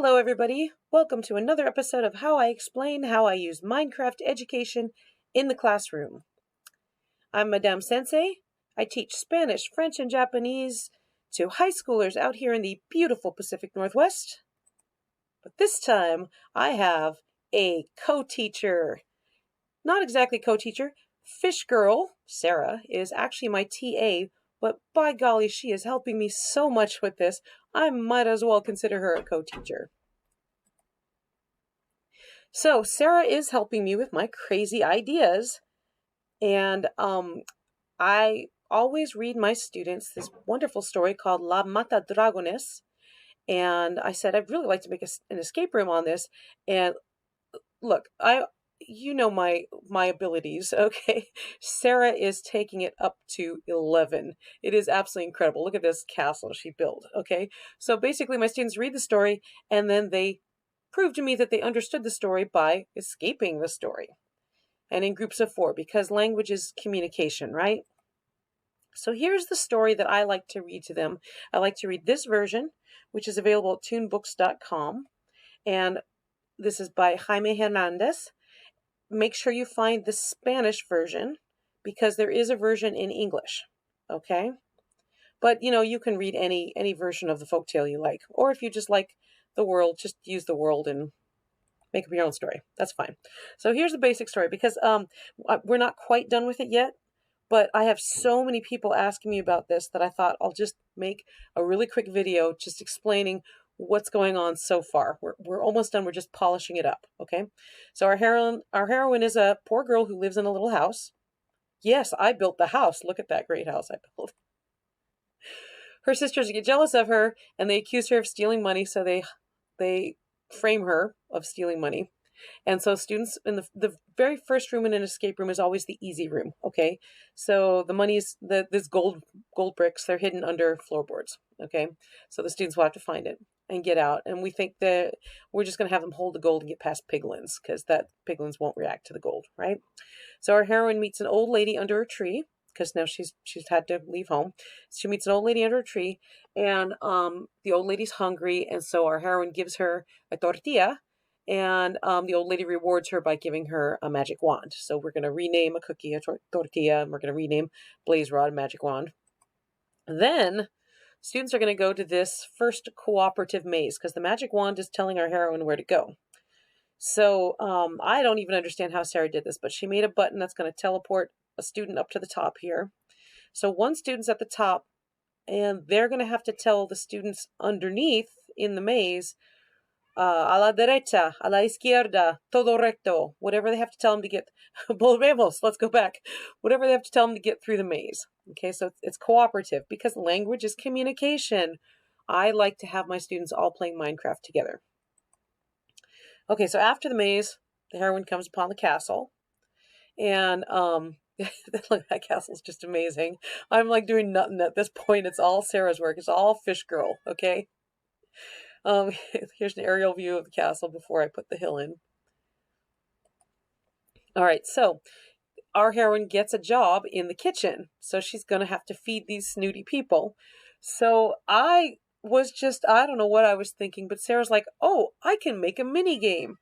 Hello everybody, welcome to another episode of how I explain how I use Minecraft education in the classroom. I'm Madame Sensei. I teach Spanish, French, and Japanese to high schoolers out here in the beautiful Pacific Northwest. But this time I have a co-teacher. Not exactly co-teacher. Fish Girl, Sarah, is actually my TA, but by golly, she is helping me so much with this, I might as well consider her a co-teacher. So Sarah is helping me with my crazy ideas, and I always read my students this wonderful story called La Matadragones, and I said I'd really like to make an escape room on this. And look, you know my abilities, okay? Sarah is taking it up to 11. It is absolutely incredible. Look at this castle she built, okay? So basically my students read the story and then they prove to me that they understood the story by escaping the story. And in groups of 4, because language is communication, right? So here's the story that I like to read to them. I like to read this version, which is available at tunebooks.com. And this is by Jaime Hernandez. Make sure you find the Spanish version because there is a version in English, okay? But, you know, you can read any version of the folktale you like. Or if you just like the world, just use the world and make up your own story. That's fine. So here's the basic story because we're not quite done with it yet, but I have so many people asking me about this that I thought I'll just make a really quick video just explaining what's going on so far. We're almost done. We're just polishing it up, okay? So our heroine is a poor girl who lives in a little house. Yes, I built the house. Look at that great house I built. Her sisters get jealous of her and they accuse her of stealing money, so they frame her of stealing money. And so students in the very first room in an escape room is always the easy room, okay? So the money's this gold bricks, they're hidden under floorboards, okay? So the students will have to find it and get out. And we think that we're just going to have them hold the gold and get past piglins because that piglins won't react to the gold, right? So our heroine meets an old lady under a tree because now she's had to leave home. She meets an old lady under a tree, and the old lady's hungry, and so our heroine gives her a tortilla, and the old lady rewards her by giving her a magic wand. So we're going to rename a cookie a tortilla, and we're going to rename Blaze Rod magic wand. Then students are going to go to this first cooperative maze because the magic wand is telling our heroine where to go. So I don't even understand how Sarah did this, but she made a button that's going to teleport a student up to the top here. So one student's at the top, and they're going to have to tell the students underneath in the maze, a la derecha, a la izquierda, todo recto, whatever they have to tell them to get, volvemos, let's go back, whatever they have to tell them to get through the maze. Okay, so it's cooperative because language is communication. I like to have my students all playing Minecraft together. Okay, so after the maze, the heroine comes upon the castle, and that castle's just amazing. I'm like doing nothing at this point. It's all Sarah's work. It's all Fish Girl, okay? Here's an aerial view of the castle before I put the hill in. All right, so our heroine gets a job in the kitchen, so she's going to have to feed these snooty people. So I don't know what I was thinking, but Sarah's like, oh, I can make a mini game.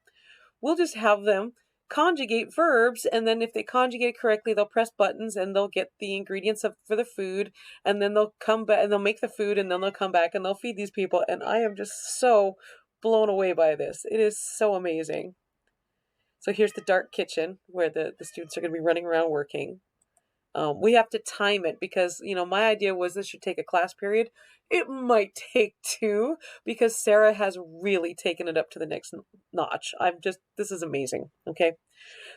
We'll just have them conjugate verbs, and then if they conjugate correctly, they'll press buttons and they'll get the ingredients for the food, and then they'll come back and they'll make the food, and then they'll come back and they'll feed these people. And I am just so blown away by this. It is so amazing. So here's the dark kitchen where the students are going to be running around working. We have to time it because, you know, my idea was this should take a class period. It might take 2 because Sarah has really taken it up to the next notch. This is amazing. Okay.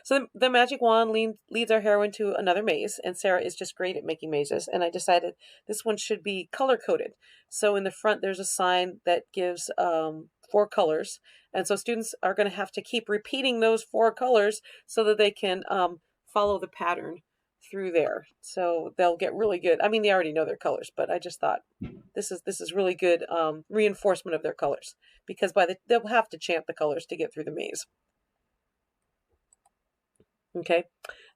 So the magic wand leads our heroine to another maze, and Sarah is just great at making mazes. And I decided this one should be color coded. So in the front, there's a sign that gives 4 colors. And so students are going to have to keep repeating those 4 colors so that they can follow the pattern through there. So they'll get really good. I mean, they already know their colors, but I just thought this is really good reinforcement of their colors because they'll have to chant the colors to get through the maze. Okay.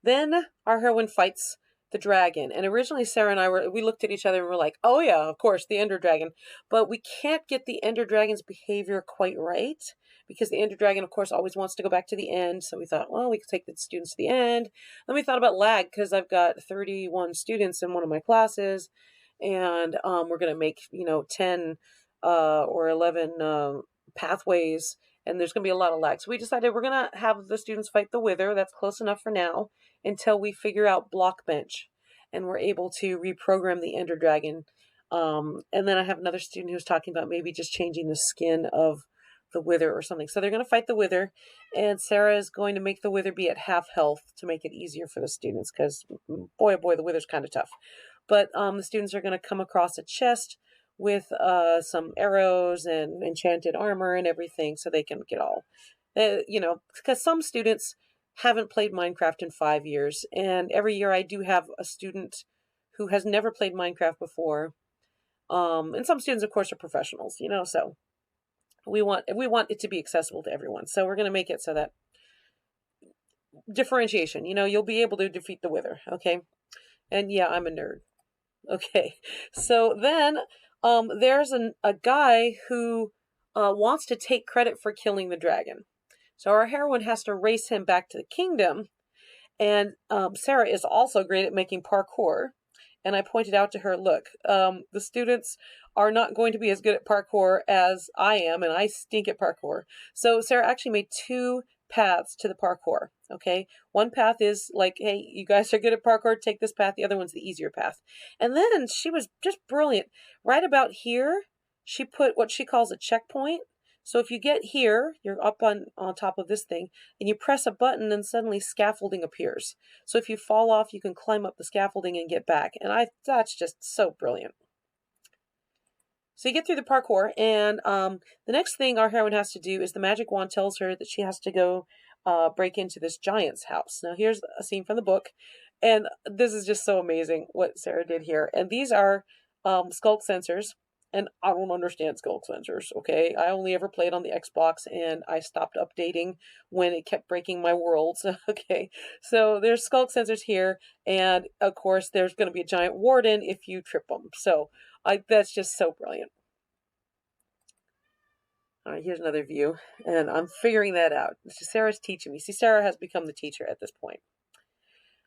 Then our heroine fights the dragon. And originally Sarah and we looked at each other and we're like, oh yeah, of course, the Ender Dragon. But we can't get the Ender Dragon's behavior quite right, because the Ender Dragon, of course, always wants to go back to the end. So we thought, well, we could take the students to the end. Then we thought about lag, because I've got 31 students in one of my classes, and we're going to make, 10 or 11 pathways, and there's going to be a lot of lag. So we decided we're going to have the students fight the Wither. That's close enough for now, until we figure out block bench and we're able to reprogram the Ender Dragon. And then I have another student who's talking about maybe just changing the skin of the Wither or something. So they're going to fight the Wither, and Sarah is going to make the Wither be at half health to make it easier for the students, because boy, oh boy, the Wither's kind of tough. But the students are going to come across a chest with some arrows and enchanted armor and everything, so they can get all, because some students haven't played Minecraft in 5 years, and every year I do have a student who has never played Minecraft before. And some students, of course, are professionals, so we want it to be accessible to everyone. So we're going to make it so that differentiation, you'll be able to defeat the Wither, okay? And yeah, I'm a nerd. Okay, so then there's a guy who wants to take credit for killing the dragon. So our heroine has to race him back to the kingdom. And Sarah is also great at making parkour. And I pointed out to her, look, the students are not going to be as good at parkour as I am, and I stink at parkour. So Sarah actually made 2 paths to the parkour, okay? One path is like, hey, you guys are good at parkour, take this path. The other one's the easier path. And then she was just brilliant. Right about here, she put what she calls a checkpoint. So if you get here, you're up on top of this thing, and you press a button, and suddenly scaffolding appears. So if you fall off, you can climb up the scaffolding and get back. And that's just so brilliant. So you get through the parkour, and the next thing our heroine has to do is the magic wand tells her that she has to go break into this giant's house. Now here's a scene from the book, and this is just so amazing what Sarah did here. And these are sculk sensors. And I don't understand sculk sensors, okay? I only ever played on the Xbox, and I stopped updating when it kept breaking my worlds, okay? So there's sculk sensors here, and of course there's going to be a giant warden if you trip them. So that's just so brilliant. All right, here's another view, and I'm figuring that out. Sarah's teaching me. See, Sarah has become the teacher at this point.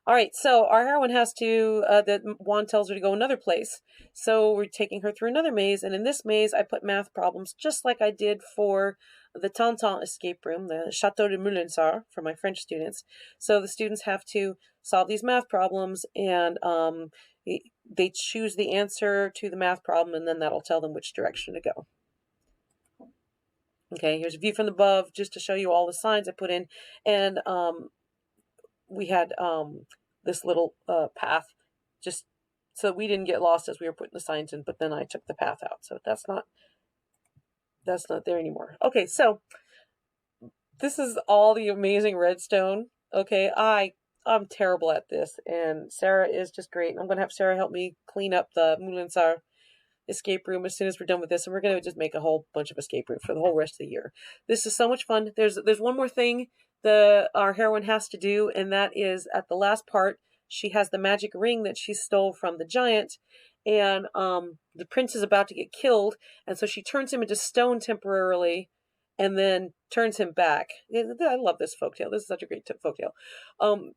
All right, so our heroine has to, the wand tells her to go another place. So we're taking her through another maze, and in this maze, I put math problems just like I did for the Tintin escape room, the Château de Moulinsart, for my French students. So the students have to solve these math problems, and they choose the answer to the math problem, and then that'll tell them which direction to go. Okay, here's a view from above, just to show you all the signs I put in, and we had this little path just so we didn't get lost as we were putting the signs in, but then I took the path out, so that's not there anymore. Okay, so this is all the amazing redstone. Okay, I'm terrible at this, and Sarah is just great. I'm gonna have Sarah help me clean up the Moulinsart escape room as soon as we're done with this, and we're gonna just make a whole bunch of escape rooms for the whole rest of the year. This is so much fun. There's one more thing our heroine has to do, and that is at the last part, she has the magic ring that she stole from the giant, and the prince is about to get killed, and so she turns him into stone temporarily, and then turns him back. I love this folktale. This is such a great folktale.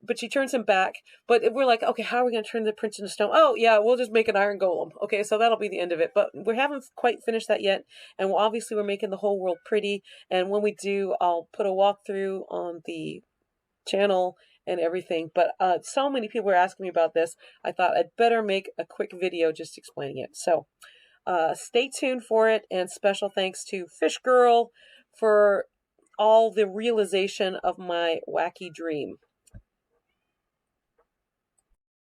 But she turns him back, but we're like, okay, how are we going to turn the prince into stone? Oh, yeah, we'll just make an iron golem. Okay, so that'll be the end of it. But we haven't quite finished that yet, and obviously we're making the whole world pretty, and when we do, I'll put a walkthrough on the channel and everything. But so many people are asking me about this, I thought I'd better make a quick video just explaining it. So stay tuned for it, and special thanks to Fish Girl for all the realization of my wacky dream.